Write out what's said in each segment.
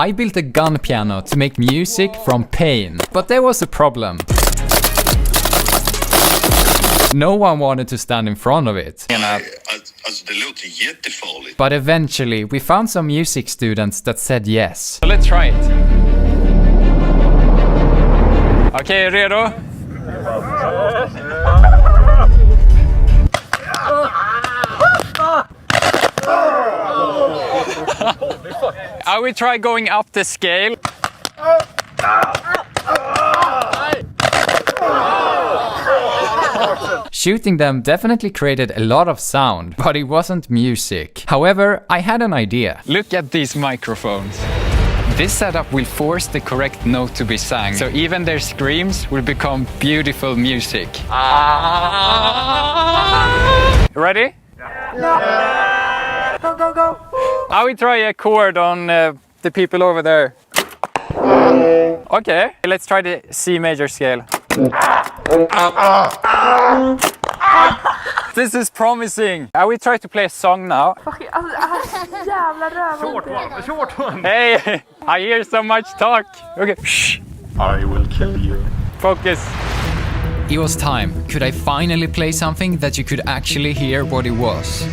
I built a gun piano to make music from pain, but there was a problem. No one wanted to stand in front of it. Alltså det låter jättefarligt. But eventually we found some music students that said yes. So let's try it. Okej, redo? I will try going up the scale. Shooting them definitely created a lot of sound, but it wasn't music. However, I had an idea. Look at these microphones. This setup will force the correct note to be sung, so even their screams will become beautiful music. Ready? Yeah. Go, go, go. I will try a chord on the people over there. Okay, let's try the C major scale. This is promising. I will try to play a song now. Short one. Hey, I hear so much talk. Okay. Shh. I will kill you. Focus. It was time. Could I finally play something that you could actually hear what it was?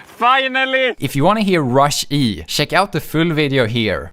Finally! If you want to hear Rush E, check out the full video here.